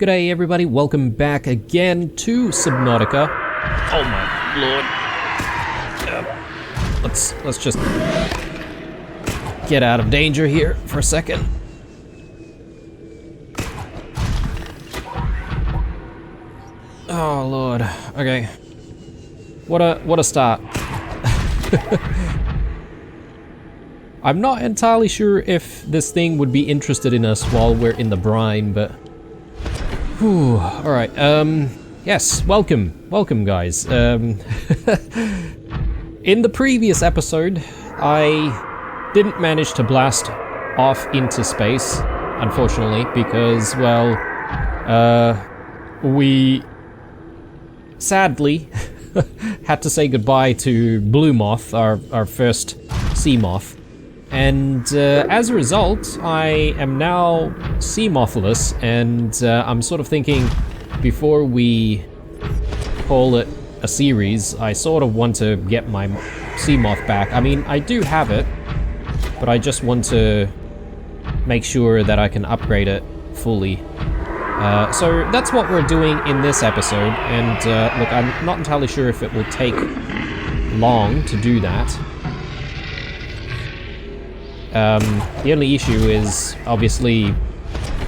G'day everybody, welcome back again to Subnautica. Oh my lord. Let's just get out of danger here for a second. Oh lord. Okay. What a start. I'm not entirely sure if this thing would be interested in us while we're in the brine, but whew, alright, yes, welcome guys. In the previous episode, I didn't manage to blast off into space, unfortunately, because, well, we sadly had to say goodbye to Blue Moth, our first sea moth. And as a result, I am now sea mothless, and I'm sort of thinking, before we call it a series, I sort of want to get my sea moth back. I mean, I do have it, but I just want to make sure that I can upgrade it fully. So that's what we're doing in this episode, and look, I'm not entirely sure if it will take long to do that. The only issue is obviously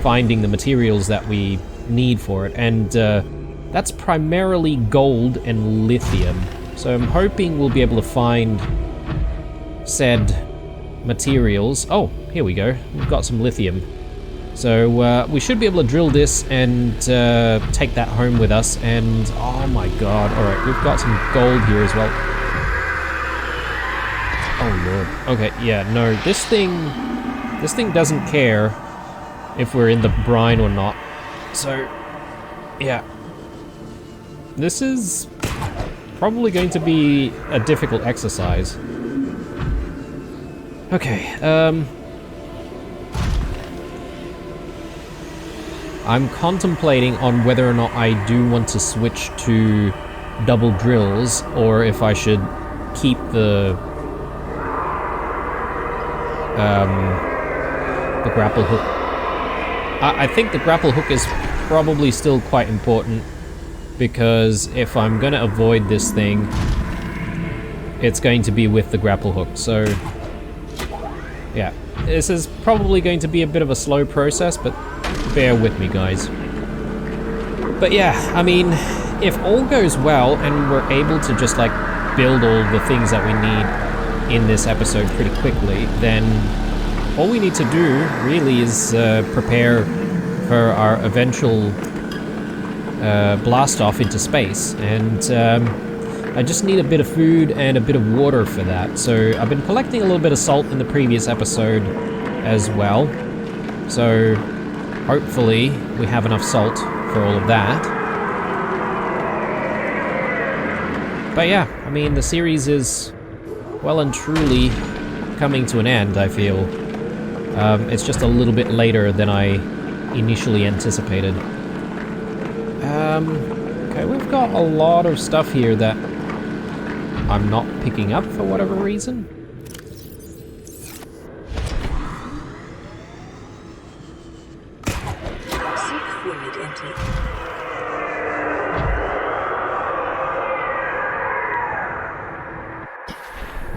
finding the materials that we need for it, and that's primarily gold and lithium. So I'm hoping we'll be able to find said materials. Oh, here we go. We've got some lithium. So we should be able to drill this and take that home with us, and oh my god, alright, we've got some gold here as well. Oh lord. Okay, yeah, no, this thing doesn't care if we're in the brine or not. So, yeah. This is probably going to be a difficult exercise. Okay, I'm contemplating on whether or not I do want to switch to double drills, or if I should keep the grapple hook. I think the grapple hook is probably still quite important, because if I'm going to avoid this thing, it's going to be with the grapple hook. So, yeah, this is probably going to be a bit of a slow process, but bear with me, guys. But yeah, I mean, if all goes well and we're able to just like build all the things that we need in this episode pretty quickly, then all we need to do really is prepare for our eventual blast off into space, and I just need a bit of food and a bit of water for that. So I've been collecting a little bit of salt in the previous episode as well, so hopefully we have enough salt for all of that. But yeah, I mean, the series is well and truly coming to an end, I feel. It's just a little bit later than I initially anticipated. Okay, we've got a lot of stuff here that I'm not picking up for whatever reason.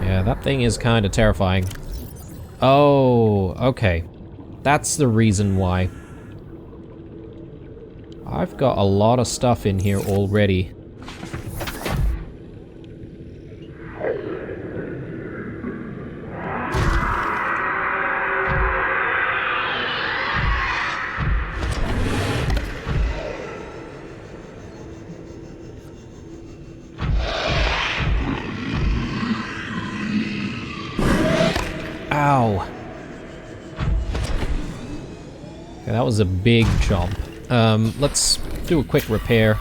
Yeah, that thing is kind of terrifying. Oh, okay. That's the reason why. I've got a lot of stuff in here already. Ow. Okay, that was a big chomp. Let's do a quick repair.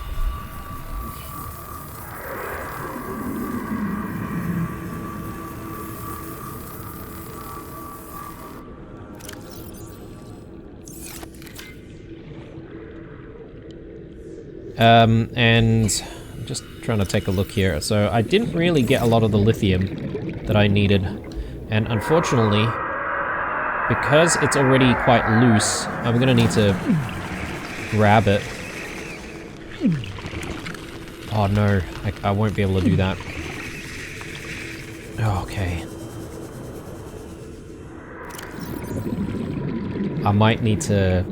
And I'm just trying to take a look here. So I didn't really get a lot of the lithium that I needed. And unfortunately, because it's already quite loose, I'm gonna need to grab it. Oh no, I won't be able to do that. Okay. I might need to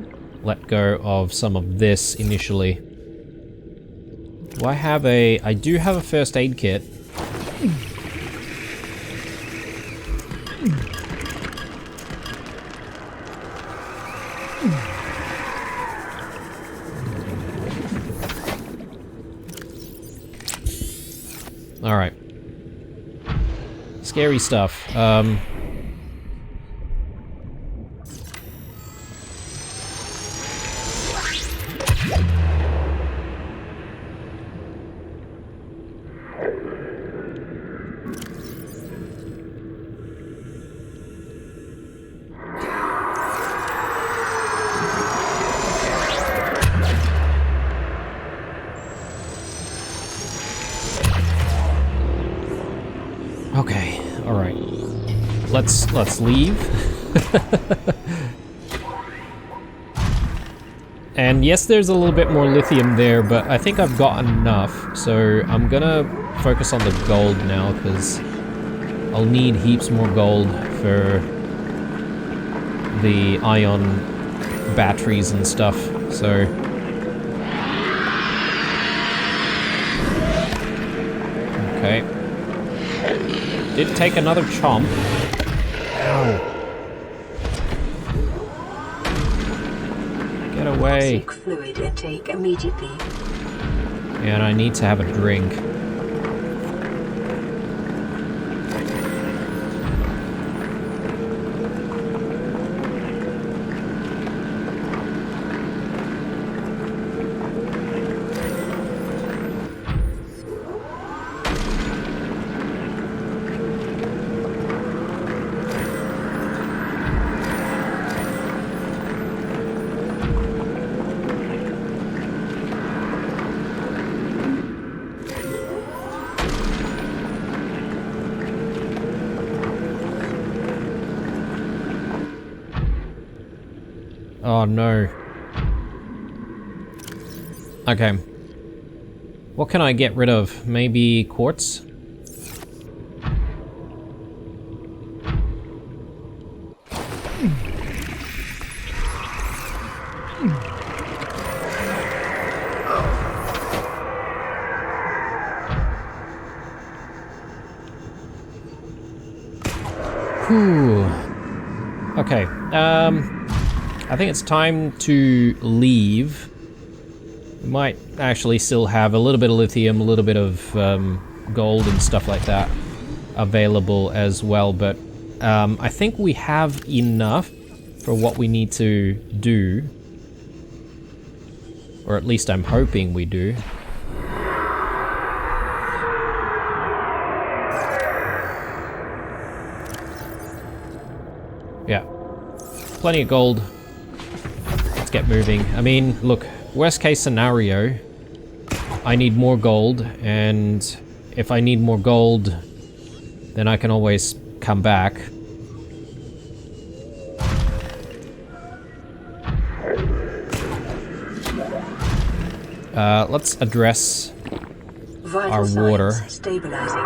let go of some of this initially. Do I have a... I do have a first aid kit. Alright. Scary stuff. Okay, alright. Let's leave. And yes, there's a little bit more lithium there, but I think I've got enough. So I'm gonna focus on the gold now, because I'll need heaps more gold for the ion batteries and stuff. So okay. Did take another chomp. Ow. Get away. Toxic fluid intake immediately. And I need to have a drink. Oh no. Okay. What can I get rid of? Maybe quartz? Whew. Okay, I think it's time to leave. We might actually still have a little bit of lithium, a little bit of gold and stuff like that available as well, but I think we have enough for what we need to do. Or at least I'm hoping we do. Yeah. Plenty of gold. Let's get moving. I mean, look, worst case scenario, I need more gold, and if I need more gold, then I can always come back. Let's address our water. Stabilizing.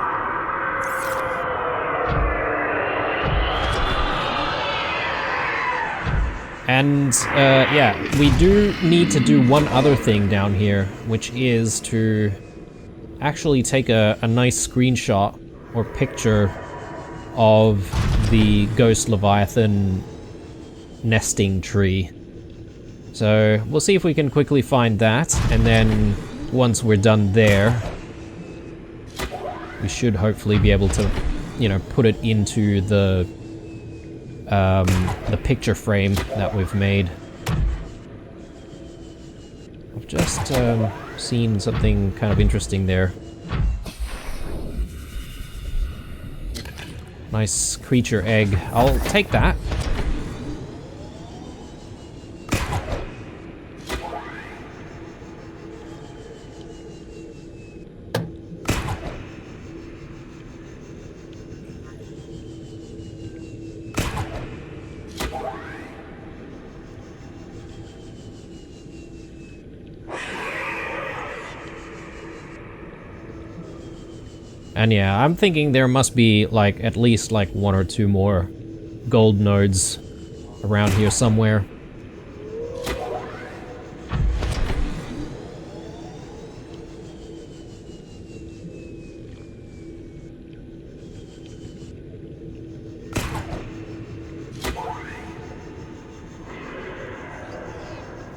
And yeah, we do need to do one other thing down here, which is to actually take a nice screenshot or picture of the Ghost Leviathan nesting tree. So we'll see if we can quickly find that, and then once we're done there, we should hopefully be able to, you know, put it into the picture frame that we've made. I've just seen something kind of interesting there. Nice creature egg. I'll take that. And yeah, I'm thinking there must be like at least like 1 or 2 more gold nodes around here somewhere.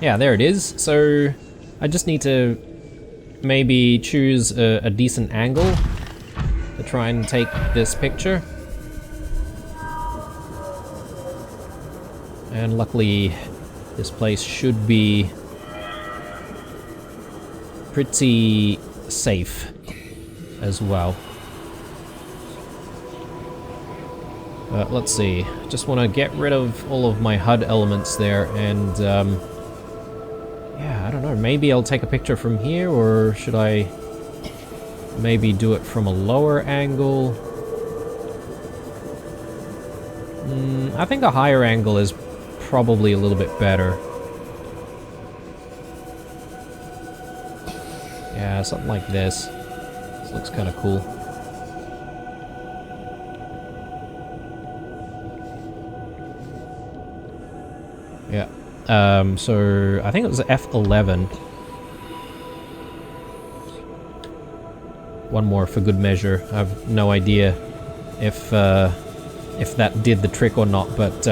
Yeah, there it is. So I just need to maybe choose a decent angle to try and take this picture. And luckily, this place should be pretty safe as well. Let's see. Just want to get rid of all of my HUD elements there, and yeah, I don't know. Maybe I'll take a picture from here, or should I maybe do it from a lower angle? I think a higher angle is probably a little bit better. Yeah, something like this. This looks kind of cool. Yeah. So I think it was F11. One more for good measure. I have no idea if that did the trick or not, but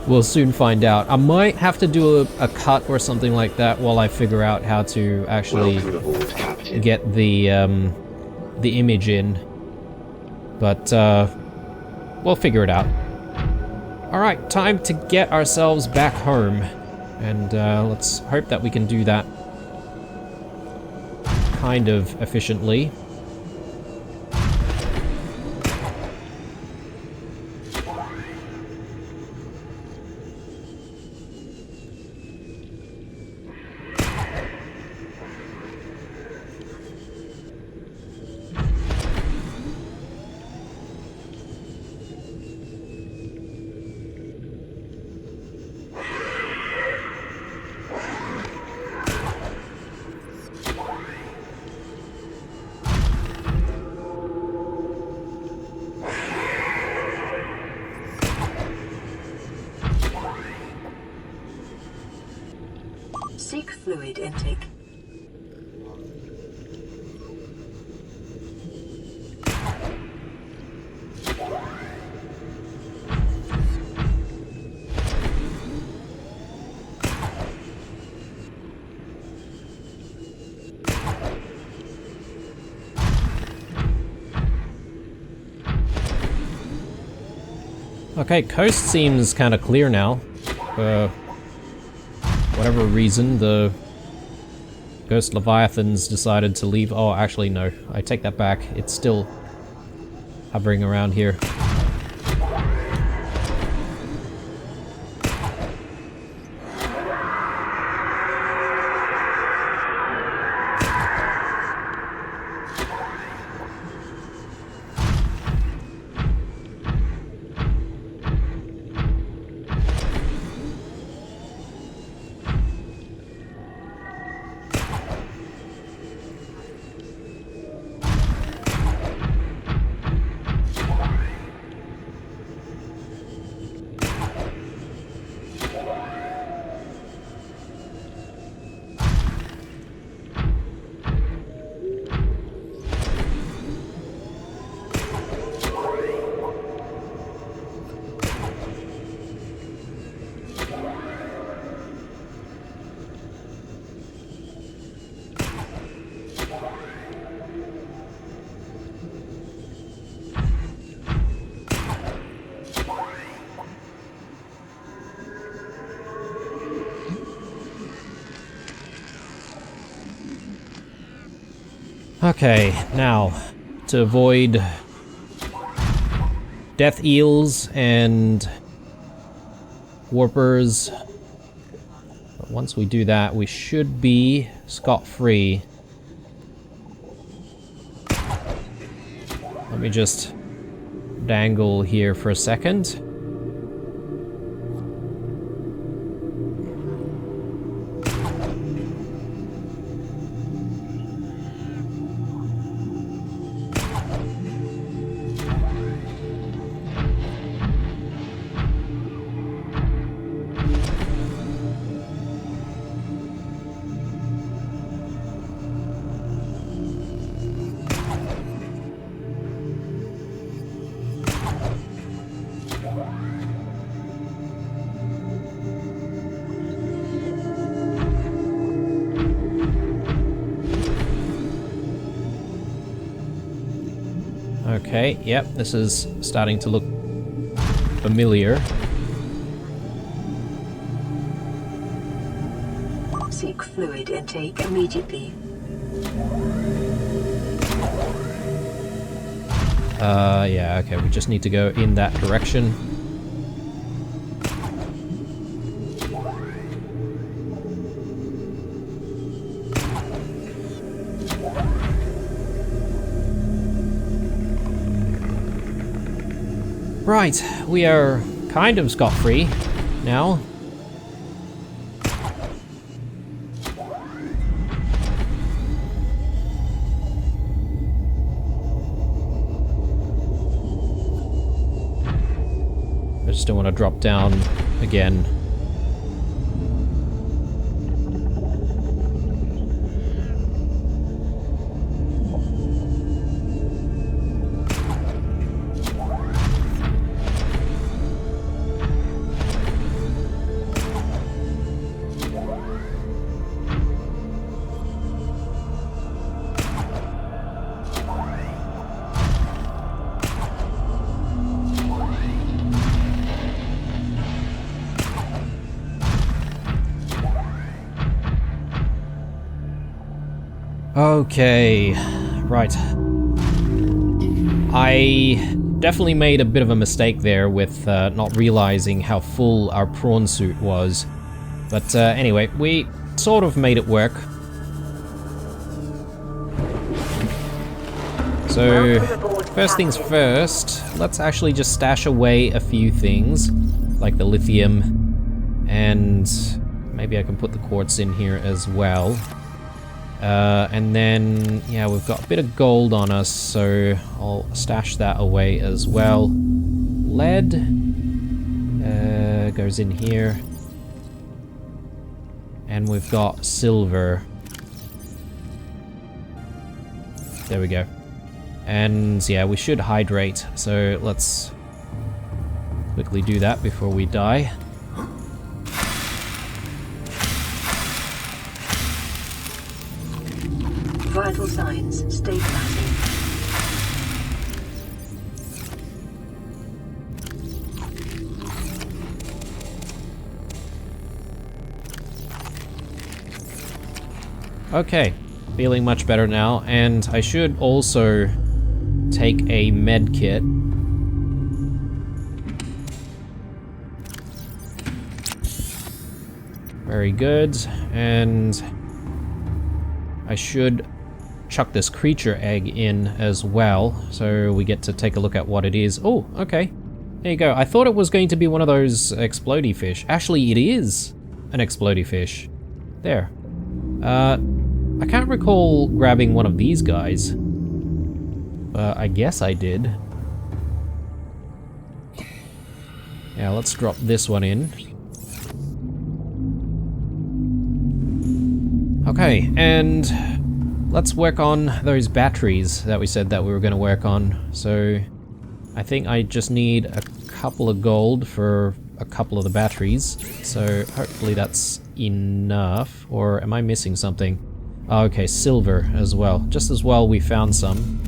we'll soon find out. I might have to do a cut or something like that while I figure out how to actually get the image in. But we'll figure it out. Alright, time to get ourselves back home. And let's hope that we can do that kind of efficiently. Seek fluid intake. Okay, coast seems kind of clear now. Whatever reason, the Ghost Leviathans decided to leave. Oh, actually, no. I take that back. It's still hovering around here. Okay, now, to avoid death eels and warpers, but once we do that, we should be scot-free. Let me just dangle here for a second. Okay, yep, this is starting to look familiar. Seek fluid intake immediately. Yeah, okay, we just need to go in that direction. Right, we are kind of scot-free now. I just don't want to drop down again. Okay, right. I definitely made a bit of a mistake there with not realizing how full our prawn suit was. But anyway, we sort of made it work. So, first things first, let's actually just stash away a few things, like the lithium, and maybe I can put the quartz in here as well. And then, yeah, we've got a bit of gold on us, so I'll stash that away as well. Lead goes in here. And we've got silver. There we go. And yeah, we should hydrate, so let's quickly do that before we die. Vital signs stabilizing. Okay, feeling much better now, and I should also take a med kit. Very good, and I should chuck this creature egg in as well, so we get to take a look at what it is. Oh, okay. There you go. I thought it was going to be one of those explodey fish. Actually, it is an explodey fish. There. I can't recall grabbing one of these guys. I guess I did. Yeah, let's drop this one in. Okay, and let's work on those batteries that we said that we were going to work on. So I think I just need a couple of gold for a couple of the batteries. So hopefully that's enough. Or am I missing something? Oh, okay, silver as well. Just as well we found some.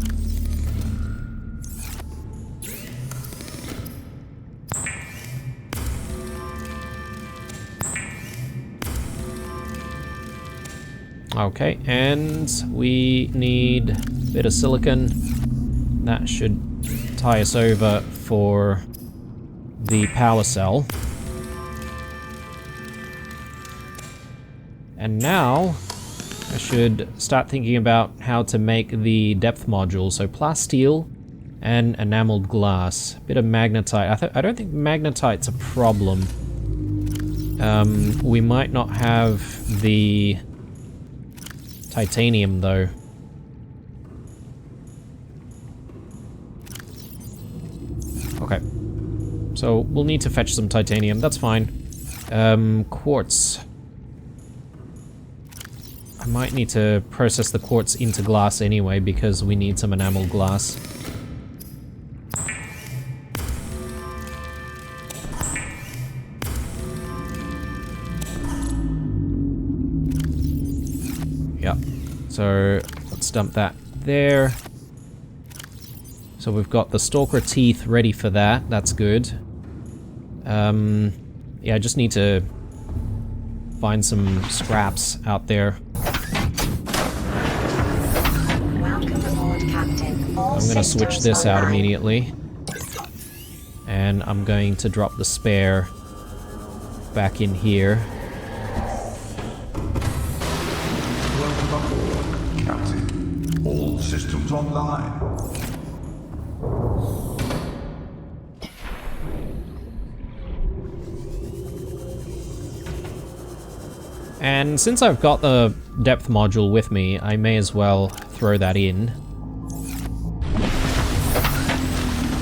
Okay, and we need a bit of silicon. That should tie us over for the power cell. And now I should start thinking about how to make the depth module. So plasteel and enameled glass. A bit of magnetite. I don't think magnetite's a problem. We might not have the titanium though. Okay. So we'll need to fetch some titanium, that's fine. Quartz. I might need to process the quartz into glass anyway because we need some enamel glass. Yep. So let's dump that there. So we've got the stalker teeth ready for that. That's good. Yeah, I just need to find some scraps out there. Welcome aboard, Captain. All I'm gonna switch systems this out online. immediately. And I'm going to drop the spare back in here. Welcome aboard, Captain. All systems online. And since I've got the depth module with me, I may as well throw that in.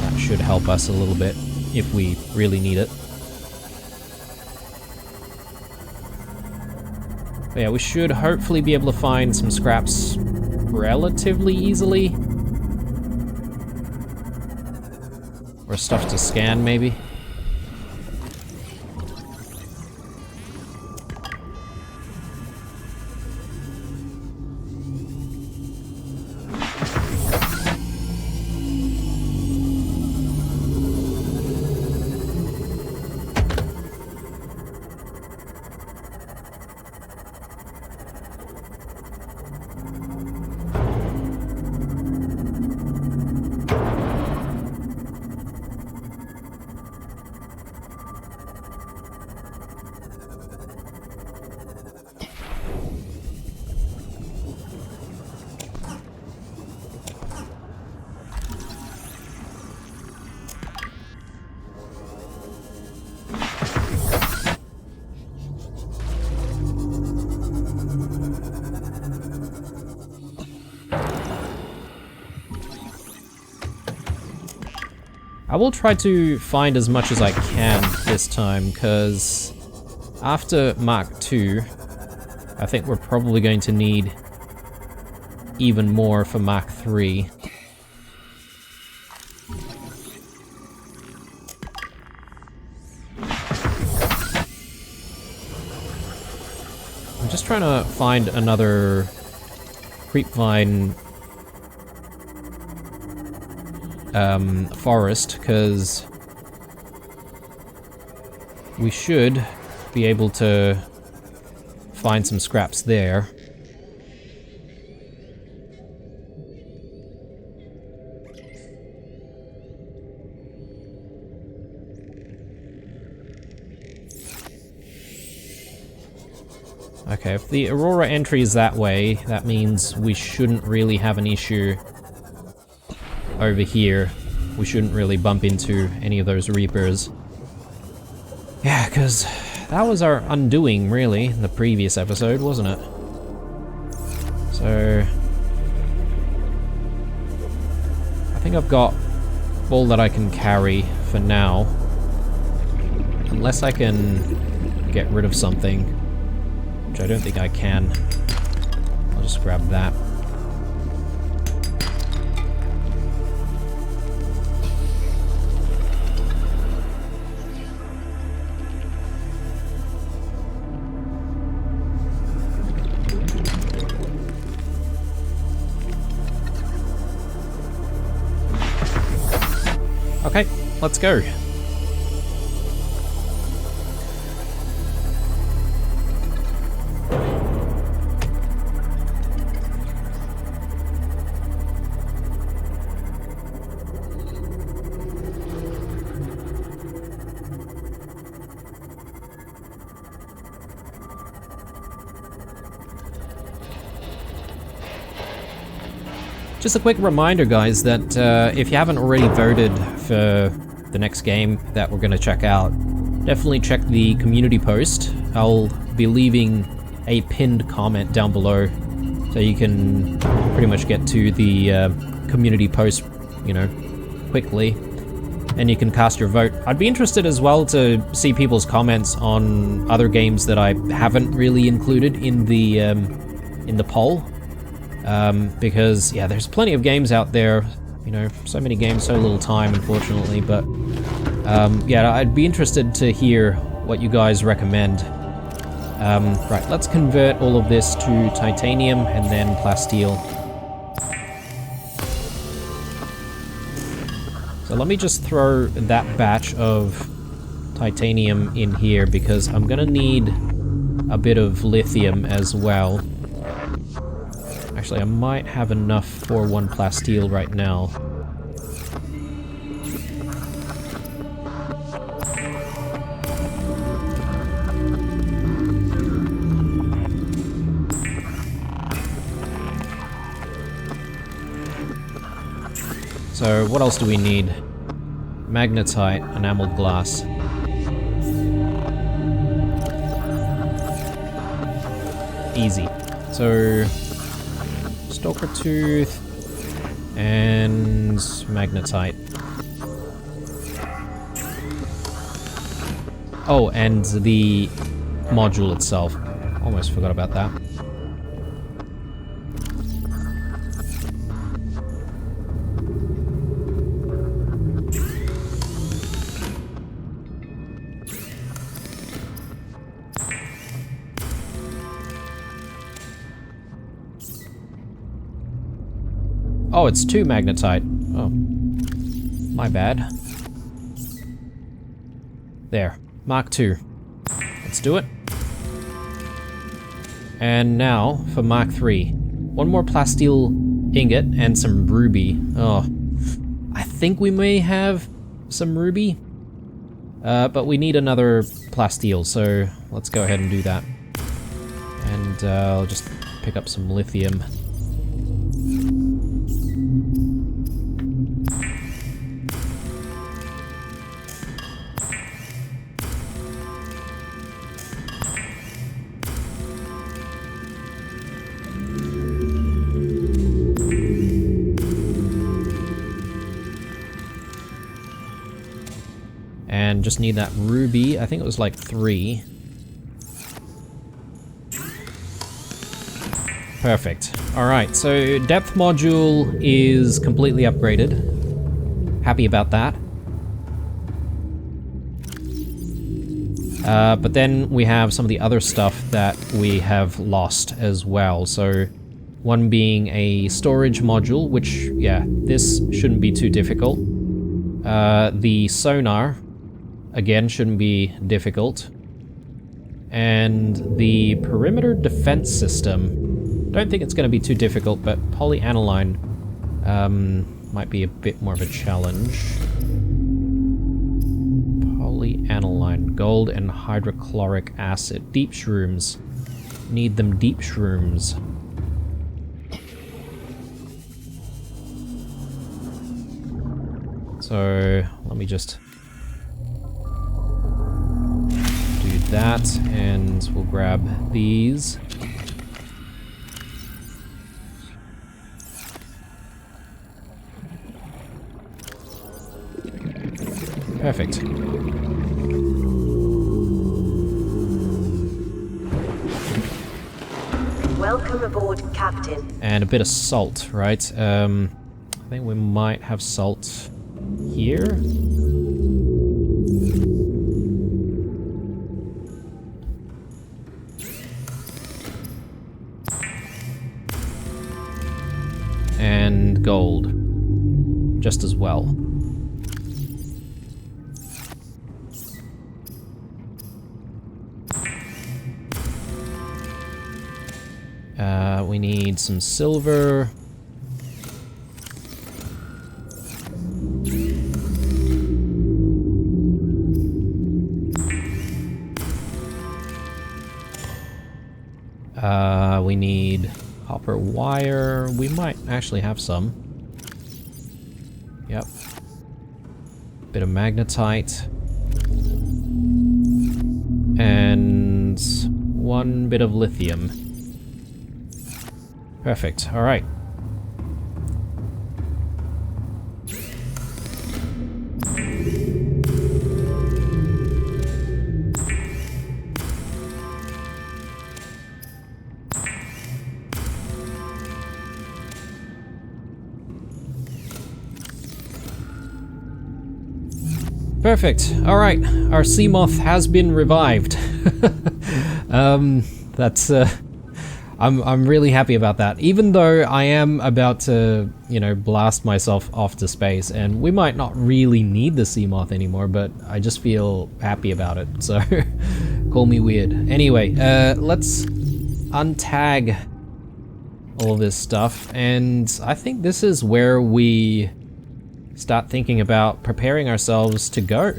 That should help us a little bit if we really need it. But yeah, we should hopefully be able to find some scraps relatively easily. Or stuff to scan, maybe. I will try to find as much as I can this time, because after Mark II, I think we're probably going to need even more for Mark III. I'm just trying to find another creepvine forest, because we should be able to find some scraps there. Okay, if the Aurora entry is that way, that means we shouldn't really have an issue over here. We shouldn't really bump into any of those Reapers. Yeah, because that was our undoing, really, in the previous episode, wasn't it? So I think I've got all that I can carry for now. Unless I can get rid of something, which I don't think I can. I'll just grab that. Okay, let's go. Just a quick reminder, guys, that if you haven't already voted for the next game that we're going to check out, definitely check the community post. I'll be leaving a pinned comment down below, so you can pretty much get to the community post, you know, quickly, and you can cast your vote. I'd be interested as well to see people's comments on other games that I haven't really included in the poll. Because, yeah, there's plenty of games out there, you know, so many games, so little time, unfortunately, but, yeah, I'd be interested to hear what you guys recommend. Right, let's convert all of this to titanium and then plasteel. So let me just throw that batch of titanium in here because I'm gonna need a bit of lithium as well. Actually, I might have enough for one plasteel right now. So, what else do we need? Magnetite, enameled glass. Easy. So, Stalker Tooth and magnetite. Oh, and the module itself. Almost forgot about that. Oh, it's 2 magnetite. Oh. My bad. There. Mark II. Let's do it. And now for Mark III. 1 more plasteel ingot and some ruby. Oh. I think we may have some ruby. But we need another plasteel, so let's go ahead and do that. And I'll just pick up some lithium. And just need that ruby. I think it was like 3. Perfect. Alright, so depth module is completely upgraded. Happy about that. But then we have some of the other stuff that we have lost as well. So one being a storage module, which, yeah, this shouldn't be too difficult. The sonar, again, shouldn't be difficult. And the perimeter defense system, don't think it's going to be too difficult, but polyaniline might be a bit more of a challenge. Polyaniline, gold and hydrochloric acid. Deep shrooms. Need them deep shrooms. So, let me just do that, and we'll grab these. Perfect. Welcome aboard, Captain. And a bit of salt, right? I think we might have salt here. And gold, just as well. We need some silver. We need copper wire. We might actually have some. Yep. Bit of magnetite. And 1 bit of lithium. Perfect. All right. Perfect. All right. Our Seamoth has been revived. That's I'm really happy about that. Even though I am about to, you know, blast myself off to space, and we might not really need the sea moth anymore, but I just feel happy about it. So call me weird. Anyway, let's untag all this stuff, and I think this is where we start thinking about preparing ourselves to go.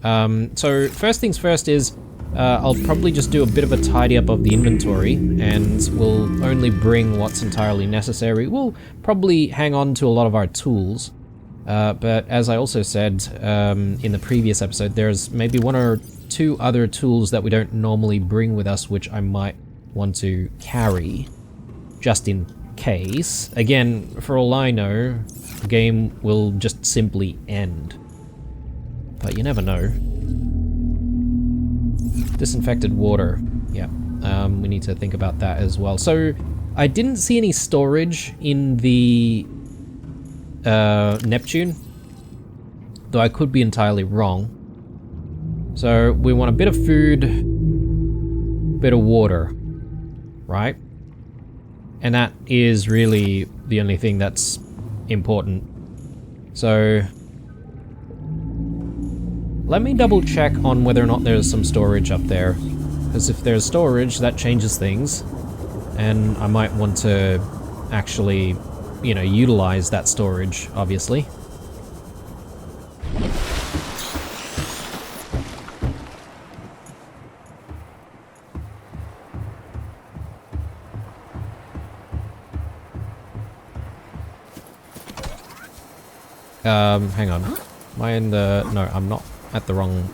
So first things first is I'll probably just do a bit of a tidy up of the inventory, and we'll only bring what's entirely necessary. We'll probably hang on to a lot of our tools, but as I also said in the previous episode, there's maybe 1 or 2 other tools that we don't normally bring with us, which I might want to carry, just in case. Again, for all I know, the game will just simply end. But you never know. Disinfected water. Yeah, we need to think about that as well. So, I didn't see any storage in the Neptune, though I could be entirely wrong. So, we want a bit of food, bit of water, right? And that is really the only thing that's important. So let me double check on whether or not there's some storage up there, because if there's storage, that changes things, and I might want to actually, you know, utilize that storage, obviously. Hang on. Am I in the... No, I'm not at the wrong...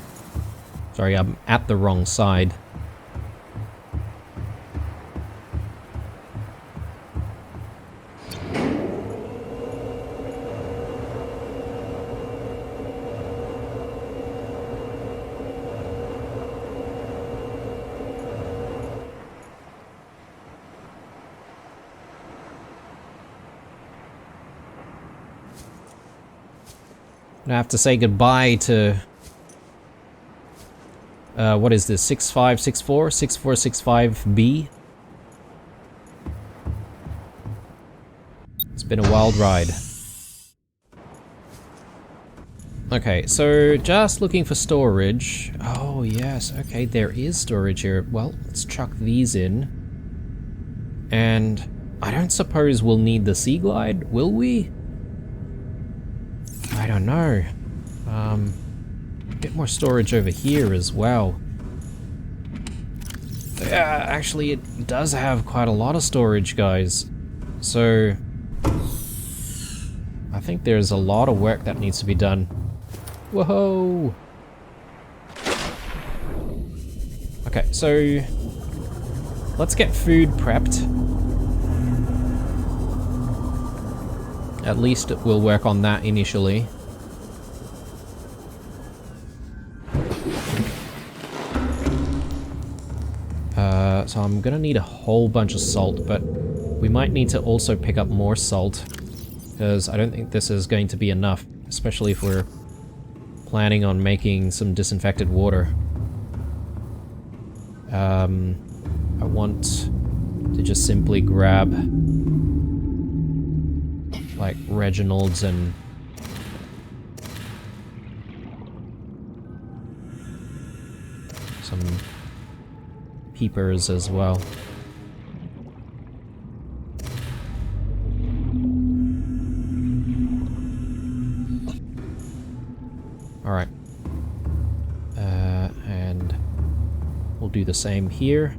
Sorry, I'm at the wrong side. I have to say goodbye to... what is this? 6564? 6465B? It's been a wild ride. Okay, so just looking for storage. Oh, yes. Okay, there is storage here. Well, let's chuck these in. And I don't suppose we'll need the Sea Glide, will we? I don't know. A bit more storage over here as well. Yeah, actually it does have quite a lot of storage, guys. So I think there's a lot of work that needs to be done. Whoa! Okay, so let's get food prepped. At least we'll work on that initially. So I'm gonna need a whole bunch of salt, but we might need to also pick up more salt, because I don't think this is going to be enough, especially if we're planning on making some disinfected water. I want to just simply grab like Reginald's and some peepers as well. Alright. And we'll do the same here.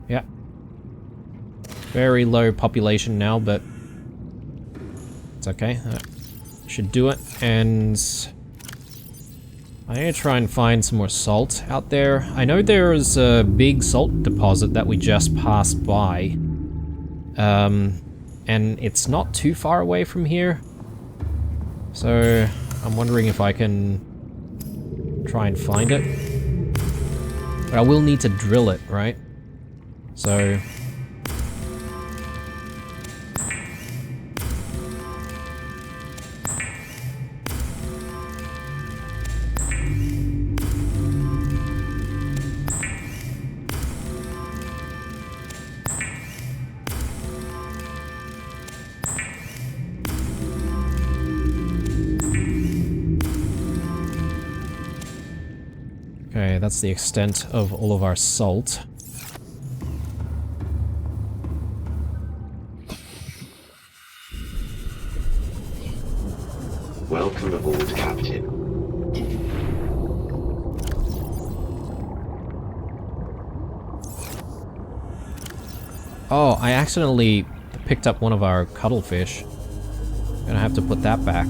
Yeah. Very low population now, but it's okay. That should do it. And I'm gonna try and find some more salt out there. I know there's a big salt deposit that we just passed by. and it's not too far away from here. So I'm wondering if I can try and find it. But I will need to drill it, right? So... Okay, that's the extent of all of our salt. Welcome aboard, Captain. Oh, I accidentally picked up one of our cuttlefish. Gonna have to put that back.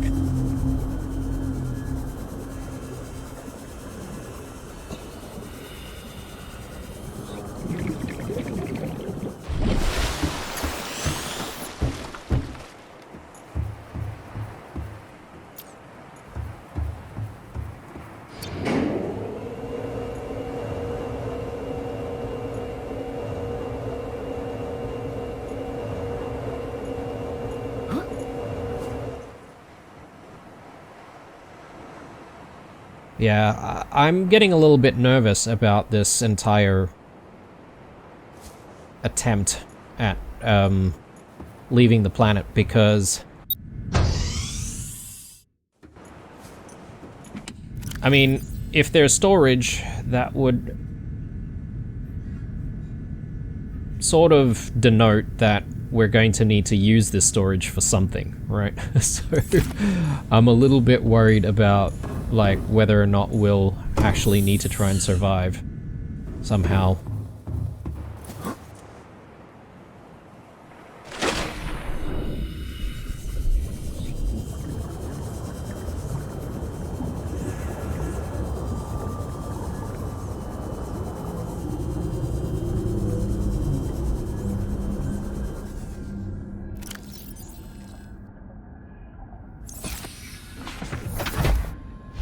Yeah, I'm getting a little bit nervous about this entire attempt at leaving the planet because... I mean, if there's storage, that would sort of denote that we're going to need to use this storage for something, right? So I'm a little bit worried about like whether or not we'll actually need to try and survive somehow.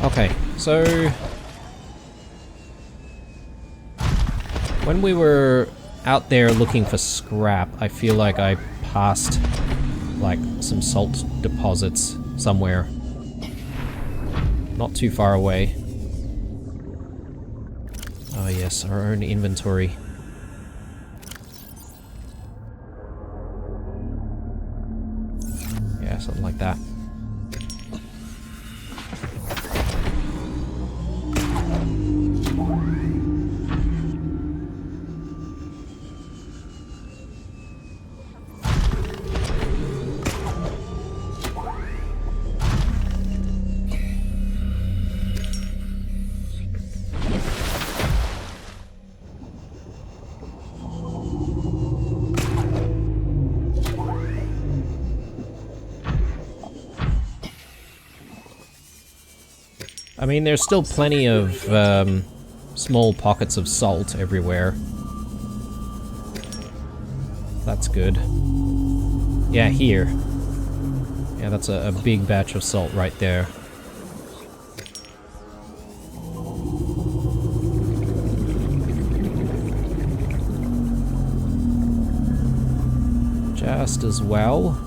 Okay, so when we were out there looking for scrap, I feel like I passed like some salt deposits somewhere. Not too far away. Oh yes, our own inventory. Yeah, something like that. I mean, there's still plenty of small pockets of salt everywhere. That's good. Yeah, here. Yeah, that's a big batch of salt right there. Just as well.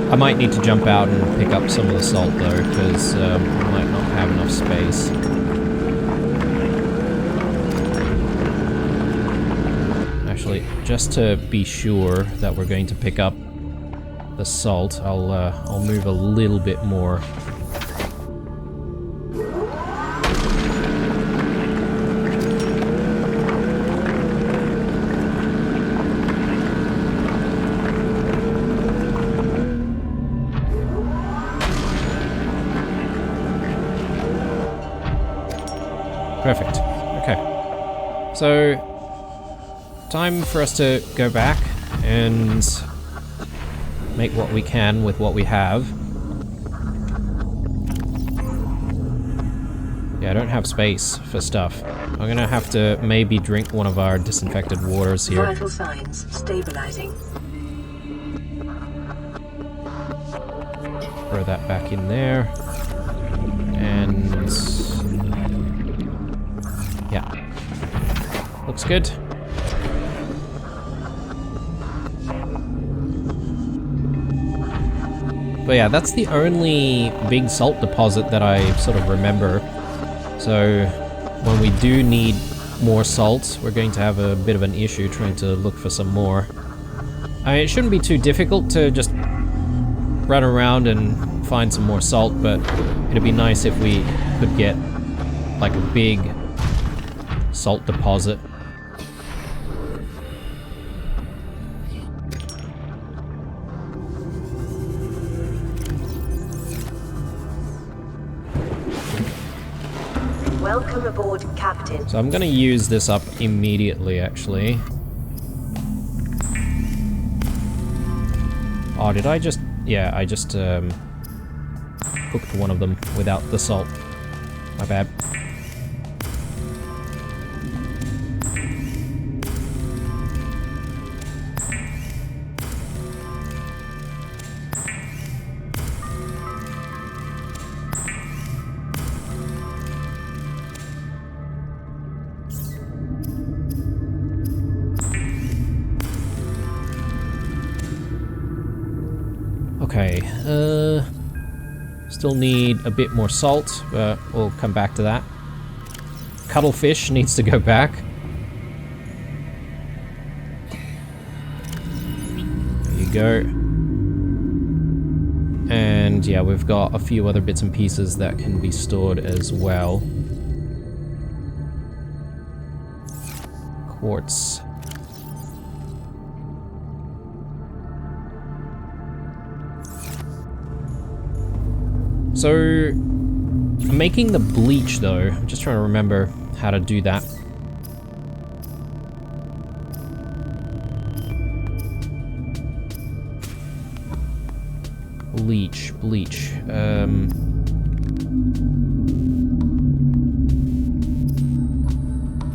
I might need to jump out and pick up some of the salt though, because I might not have enough space. Actually, just to be sure that we're going to pick up the salt, I'll move a little bit more. Perfect. Okay. So, time for us to go back and make what we can with what we have. Yeah, I don't have space for stuff. I'm gonna have to maybe drink one of our disinfected waters here. Vital signs stabilizing. Throw that back in there. And... yeah. Looks good. But yeah, that's the only big salt deposit that I sort of remember. So when we do need more salt, we're going to have a bit of an issue trying to look for some more. I mean, it shouldn't be too difficult to just run around and find some more salt, but it'd be nice if we could get like a big salt deposit. Welcome aboard, Captain. So I'm gonna use this up immediately, actually. Oh, did I just... yeah, I just cooked one of them without the salt. My bad. Okay, still need a bit more salt, but we'll come back to that. Cuttlefish needs to go back. There you go. And yeah, we've got a few other bits and pieces that can be stored as well. Quartz. So, I'm making the bleach though. I'm just trying to remember how to do that. Bleach.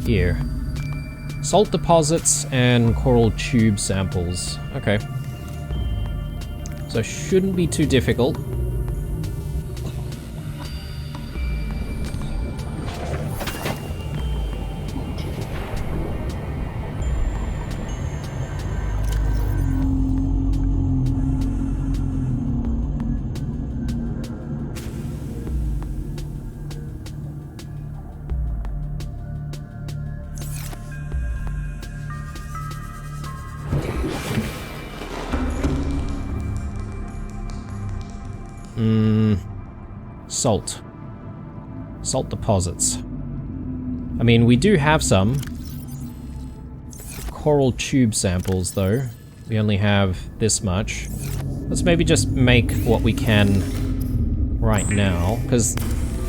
Here. Salt deposits and coral tube samples. Okay. So, shouldn't be too difficult. Salt deposits. I mean, we do have some coral tube samples, though. We only have this much. Let's maybe just make what we can right now, because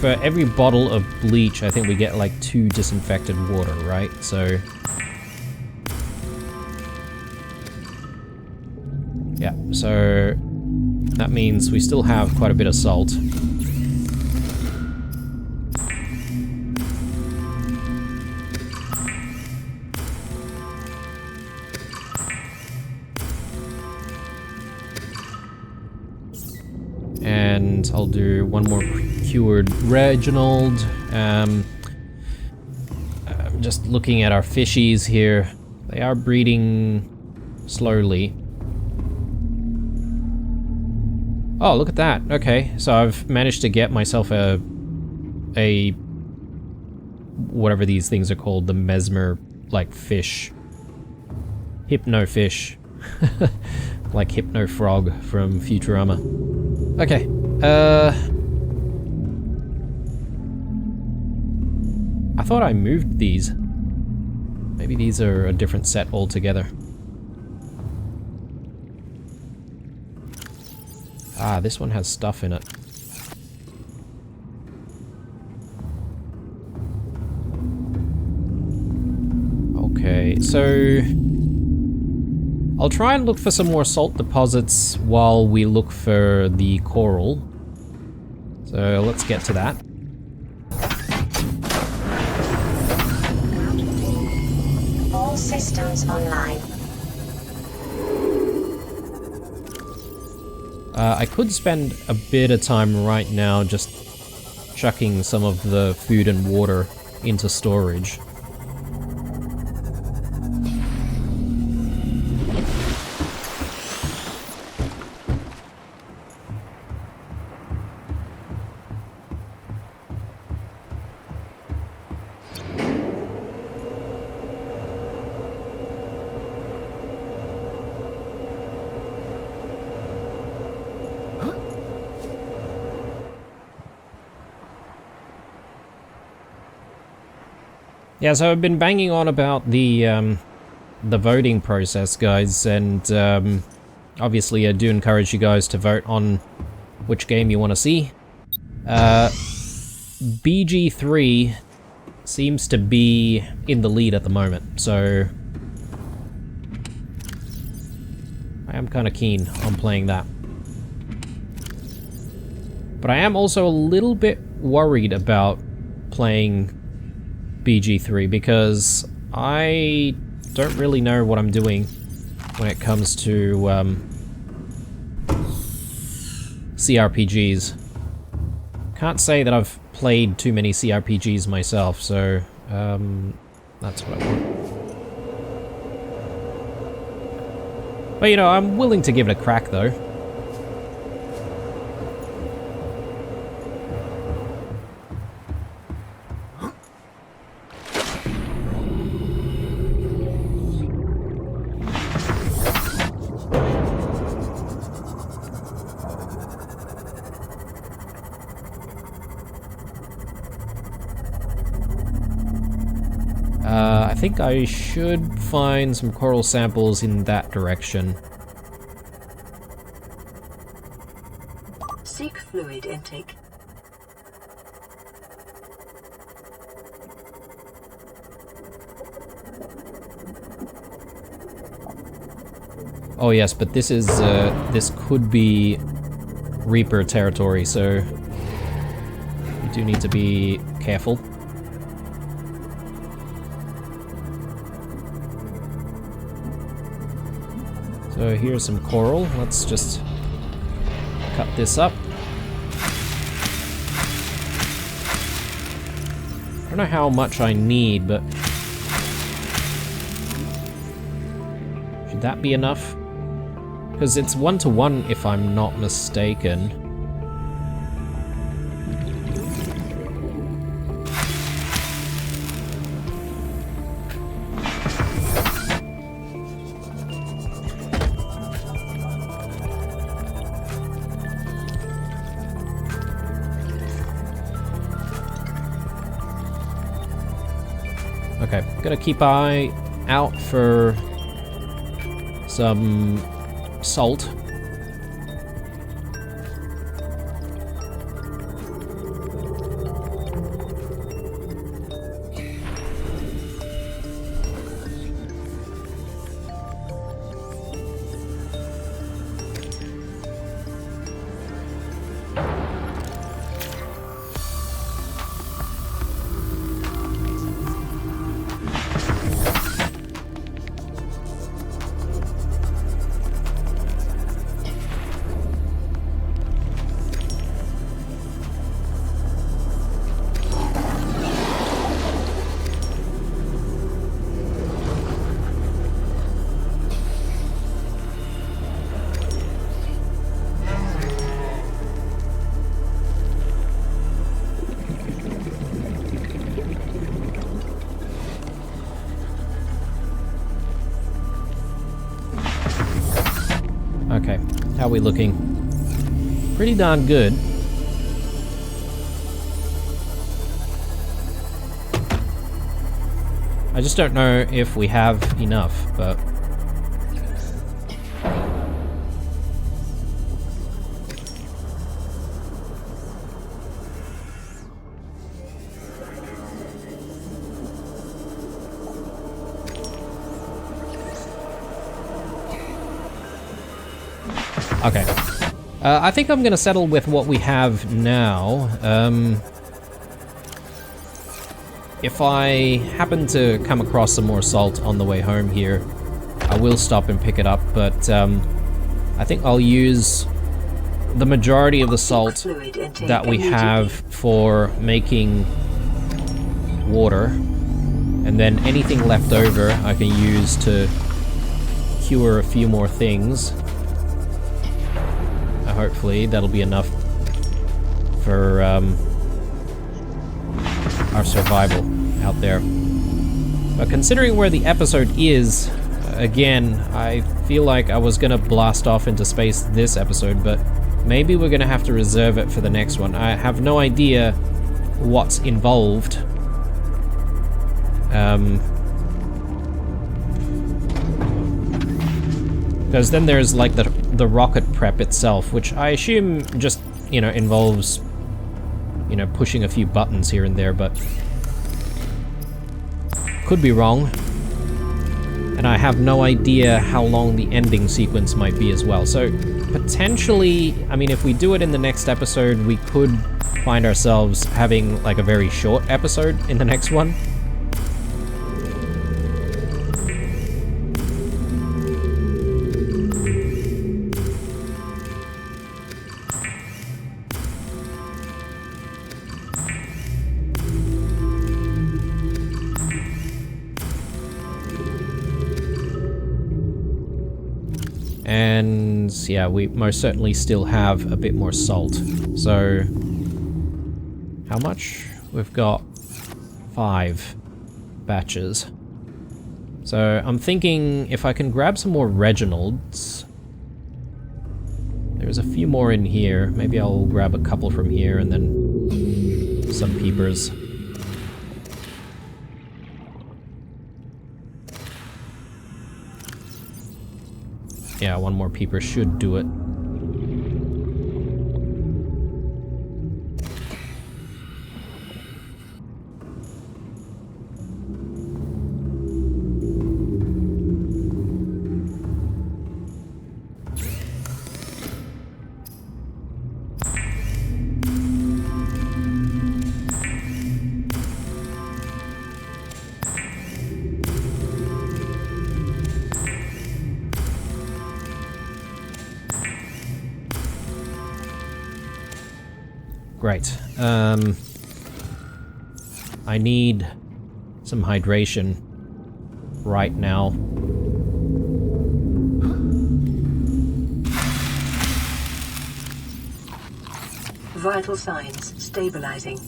for every bottle of bleach, I think we get like 2 disinfected water, right? So... yeah, so that means we still have quite a bit of salt. And I'll do one more cured Reginald. I'm just looking at our fishies here. They are breeding slowly. Oh, look at that. Okay, so I've managed to get myself a whatever these things are called, the mesmer, like, fish. Hypno fish. Like Hypno Frog from Futurama. Okay, I thought I moved these. Maybe these are a different set altogether. Ah, this one has stuff in it. so I'll try and look for some more salt deposits while we look for the coral. So let's get to that. All systems online. I could spend a bit of time right now just chucking some of the food and water into storage. Yeah, so I've been banging on about the voting process, guys, and obviously I do encourage you guys to vote on which game you want to see. BG3 seems to be in the lead at the moment, so I am kind of keen on playing that. But I am also a little bit worried about playing BG3 because I don't really know what I'm doing when it comes to CRPGs. Can't say that I've played too many CRPGs myself, so that's what I want. But you know, I'm willing to give it a crack though. I think I should find some coral samples in that direction. Seek fluid intake. Oh yes, but this is, this could be Reaper territory, so you do need to be careful. So here's some coral. Let's just cut this up. I don't know how much I need, but should that be enough? Because it's 1-to-1 if I'm not mistaken. Okay, gotta keep eye out for some salt. Okay, how are we looking? Pretty darn good. I just don't know if we have enough, but... Okay. I think I'm gonna settle with what we have now. If I happen to come across some more salt on the way home here, I will stop and pick it up, but I think I'll use the majority of the salt that we have for making water, and then anything left over I can use to cure a few more things. Hopefully that'll be enough for our survival out there. But considering where the episode is, again, I feel like I was gonna blast off into space this episode, but maybe we're gonna have to reserve it for the next one. I have no idea what's involved. Because then there's like the rocket prep itself, which I assume just, you know, involves, you know, pushing a few buttons here and there, but could be wrong. And I have no idea how long the ending sequence might be as well. So potentially, I mean, if we do it in the next episode, we could find ourselves having like a very short episode in the next one. And yeah, we most certainly still have a bit more salt. So how much? We've got 5 batches. So I'm thinking if I can grab some more Reginalds. There's a few more in here. Maybe I'll grab a couple from here and then some peepers. Yeah, one more peeper should do it. Great. I need some hydration right now. Vital signs stabilizing.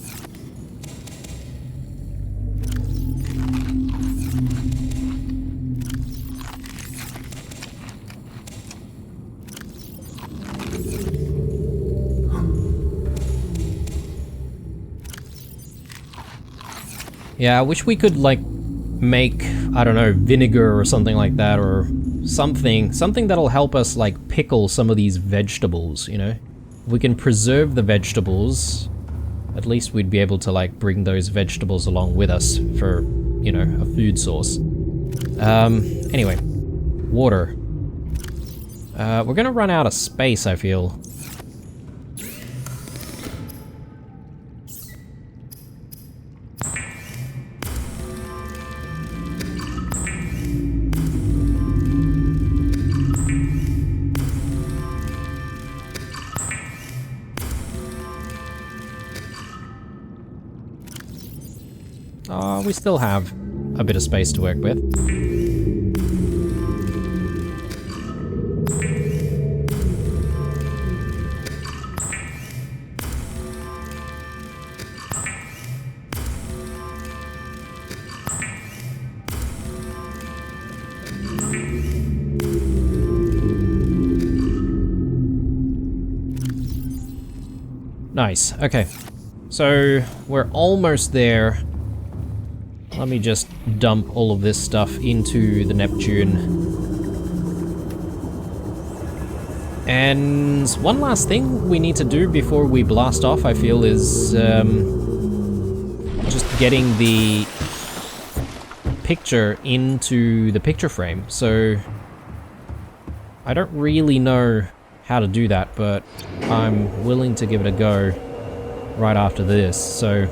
Yeah, I wish we could, like, make, I don't know, vinegar or something like that, or something that'll help us, like, pickle some of these vegetables, you know? If we can preserve the vegetables, at least we'd be able to, like, bring those vegetables along with us for, you know, a food source. Anyway, water. We're gonna run out of space, I feel. We still have a bit of space to work with. Nice, okay. So, we're almost there. Let me just dump all of this stuff into the Neptune. And one last thing we need to do before we blast off, I feel, is just getting the picture into the picture frame. So I don't really know how to do that, but I'm willing to give it a go right after this, so...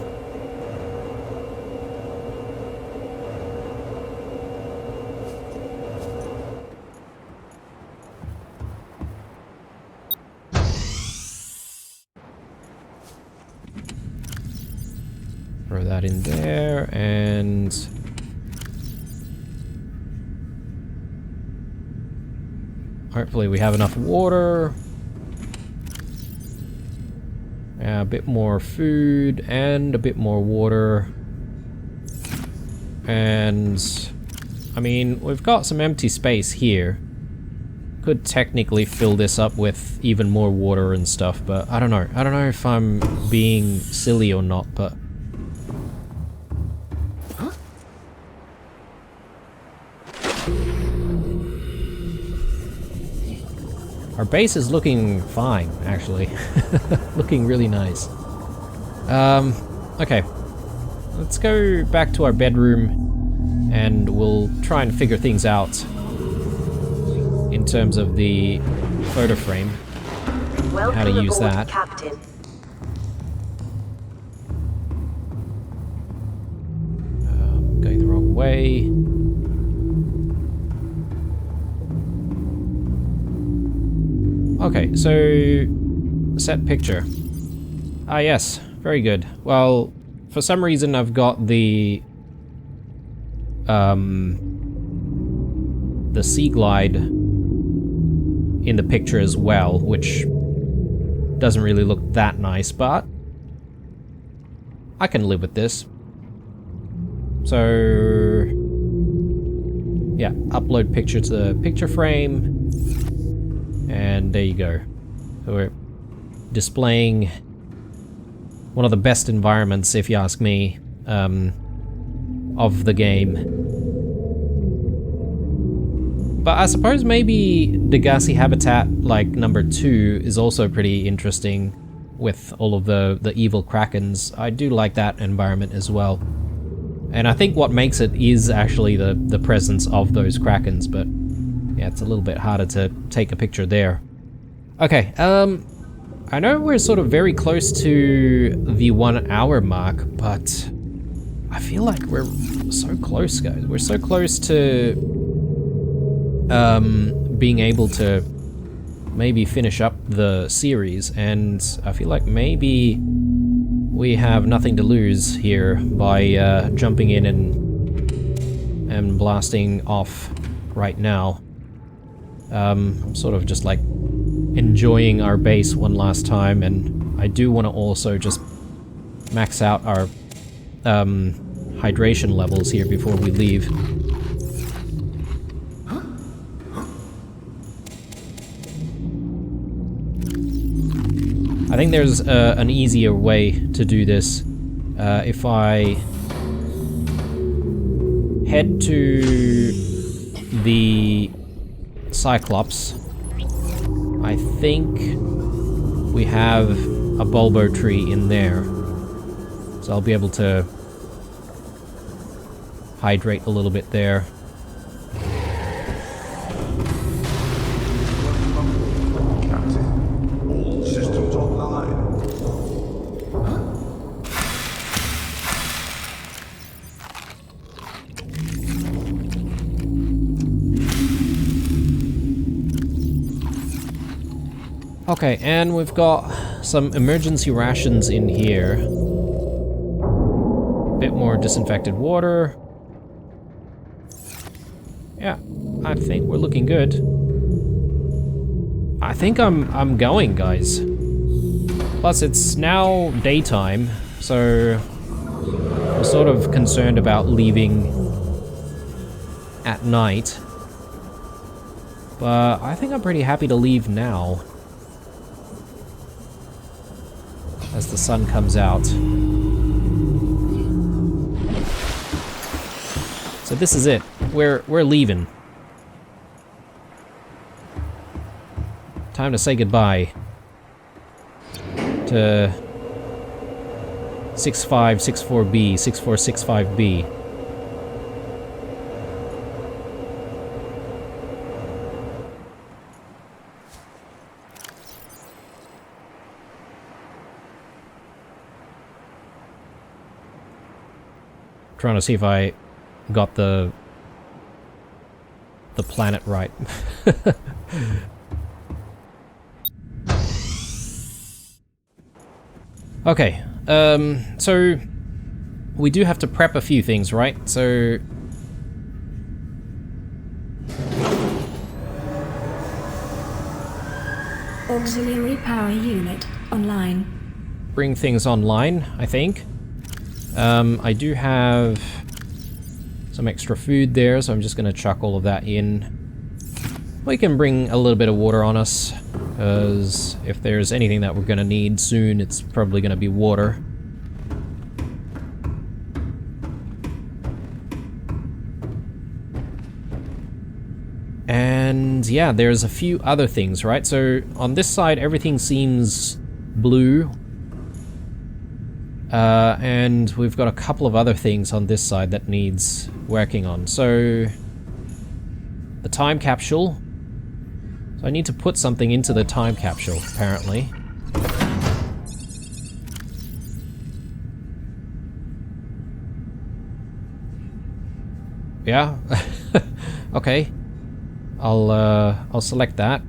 Throw that in there, and... hopefully we have enough water. A bit more food, and a bit more water. And... I mean, we've got some empty space here. Could technically fill this up with even more water and stuff, but I don't know. I don't know if I'm being silly or not, but... Our base is looking fine, actually. Looking really nice. Okay. Let's go back to our bedroom and we'll try and figure things out in terms of the photo frame. How to use that. Captain. Going the wrong way. Okay, so set picture. Ah yes, very good. Well, for some reason I've got the sea glide in the picture as well, which doesn't really look that nice, but I can live with this. So yeah, upload picture to the picture frame. And there you go. So we're displaying one of the best environments, if you ask me, of the game. But I suppose maybe Degassi Habitat, like number 2, is also pretty interesting with all of the evil krakens. I do like that environment as well. And I think what makes it is actually the presence of those krakens, but yeah, it's a little bit harder to take a picture there. Okay, I know we're sort of very close to the 1 hour mark, but I feel like we're so close, guys. We're so close to being able to maybe finish up the series, and I feel like maybe we have nothing to lose here by jumping in and blasting off right now. I'm sort of just like enjoying our base one last time, and I do want to also just max out our hydration levels here before we leave. I think there's an easier way to do this. If I head to the Cyclops, I think we have a bulbo tree in there, so I'll be able to hydrate a little bit there. Captain, all systems online. Okay, and we've got some emergency rations in here. Bit more disinfected water. Yeah, I think we're looking good. I think I'm going, guys. Plus, it's now daytime, so I'm sort of concerned about leaving at night. But I think I'm pretty happy to leave now, as the sun comes out. So this is it. We're leaving. Time to say goodbye to 6564B, 6465B. trying to see if I got the planet right. Okay, so we do have to prep a few things, right? So auxiliary power unit online. bring things online, I think. I do have some extra food there, so I'm just gonna chuck all of that in. We can bring a little bit of water on us, because if there's anything that we're gonna need soon, it's probably gonna be water. And yeah, there's a few other things, right? So on this side, everything seems blue. And we've got a couple of other things on this side that needs working on. So the time capsule. So I need to put something into the time capsule, apparently. Yeah. Okay. I'll select that.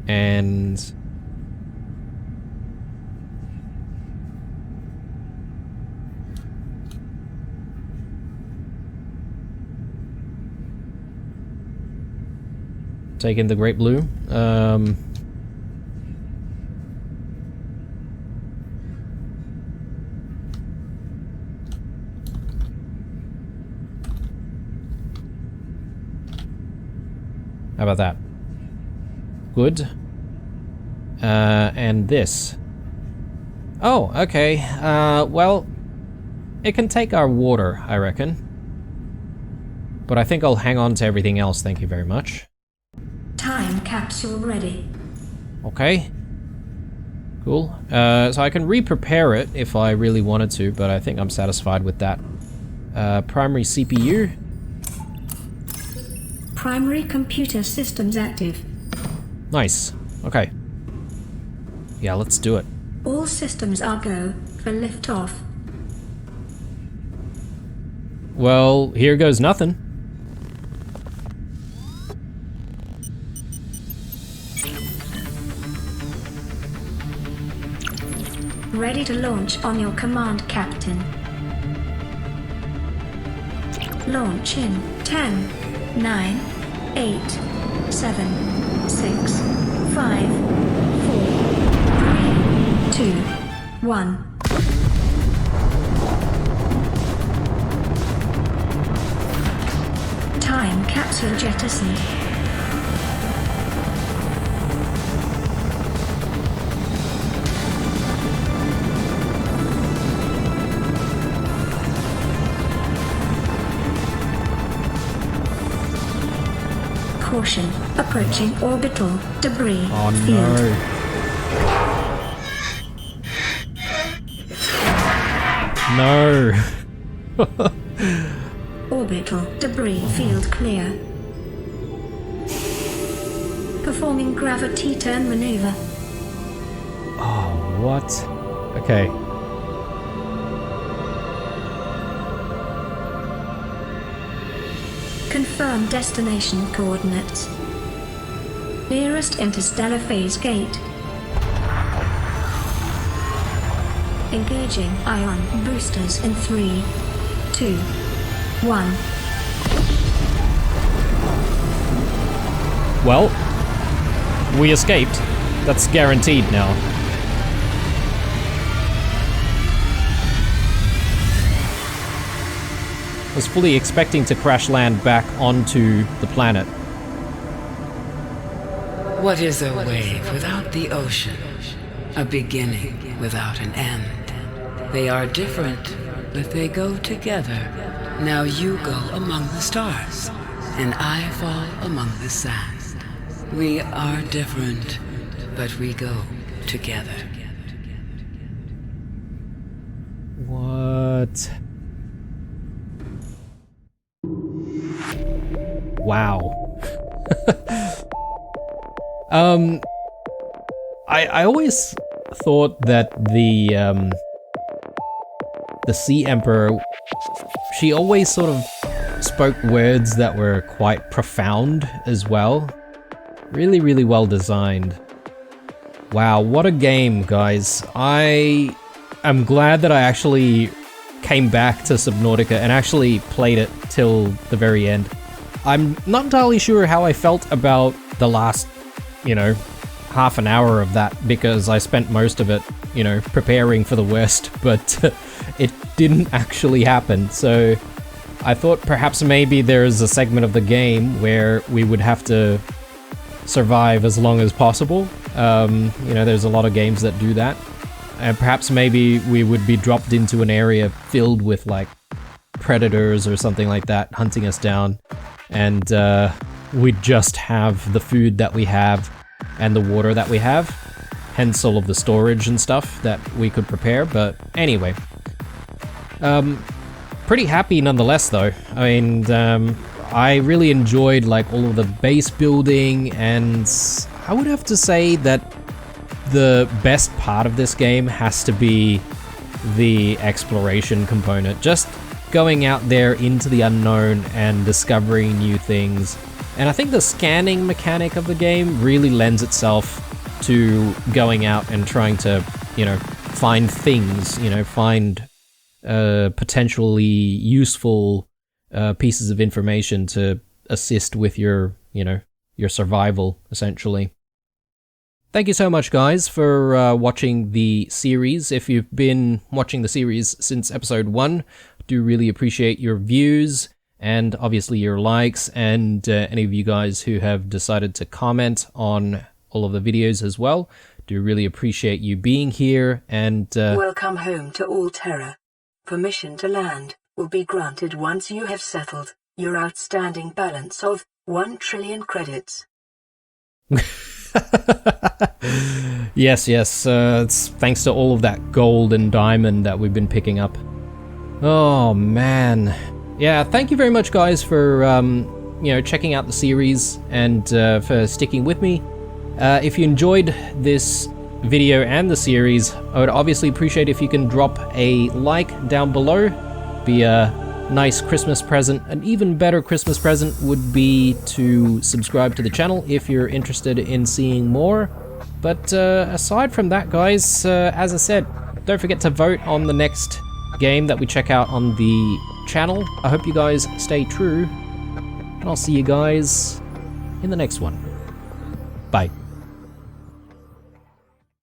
And take in the great blue. How about that? Good. And this. Oh, okay. Well, it can take our water, I reckon. But I think I'll hang on to everything else, thank you very much. Time capsule ready. Okay. Cool. So I can re-prepare it if I really wanted to, but I think I'm satisfied with that. Primary CPU. Primary computer systems active. Nice. Okay. Yeah, let's do it. All systems are go for liftoff. Well, here goes nothing. Ready to launch on your command, Captain. Launch in 10, 9, 8, 7, 6, 5, 4, 3, 2, 1. Time capsule jettisoned. Caution, approaching orbital debris field. No. Orbital debris field clear. Performing gravity turn maneuver. Oh, what? Okay. Confirm destination coordinates. Nearest interstellar phase gate. Engaging ion boosters in 3, 2, 1. Well, we escaped. That's guaranteed now. I was fully expecting to crash land back onto the planet. What is a wave without the ocean? A beginning without an end. They are different, but they go together. Now you go among the stars, and I fall among the sand. We are different, but we go together. What? Wow. I always thought that the the Sea Emperor, she always sort of spoke words that were quite profound as well. Really, really well designed. Wow, what a game, guys. I am glad that I actually came back to Subnautica and actually played it till the very end. I'm not entirely sure how I felt about the last, half an hour of that, because I spent most of it, preparing for the worst, but it didn't actually happen. So I thought perhaps maybe there's a segment of the game where we would have to survive as long as possible. There's a lot of games that do that. And perhaps maybe we would be dropped into an area filled with like predators or something like that hunting us down, and we'd just have the food that we have and the water that we have, hence all of the storage and stuff that we could prepare. But anyway, pretty happy nonetheless though. I mean, I really enjoyed like all of the base building, and I would have to say that the best part of this game has to be the exploration component. Just going out there into the unknown and discovering new things. And I think the scanning mechanic of the game really lends itself to going out and trying to, find things, find potentially useful pieces of information to assist with your survival, essentially. Thank you so much, guys, for watching the series. If you've been watching the series since episode 1, do really appreciate your views and obviously your likes, and any of you guys who have decided to comment on all of the videos as well. Do really appreciate you being here, and Welcome home to Alterra. Permission to land will be granted once you have settled your outstanding balance of 1 trillion credits. Yes, it's thanks to all of that gold and diamond that we've been picking up. Oh man. Yeah, thank you very much, guys, for checking out the series and for sticking with me. If you enjoyed this video and the series, I would obviously appreciate if you can drop a like down below. Be a nice Christmas present. An even better Christmas present would be to subscribe to the channel if you're interested in seeing more. But aside from that, guys, as I said, don't forget to vote on the next game that we check out on the channel. I hope you guys stay true, and I'll see you guys in the next one. Bye.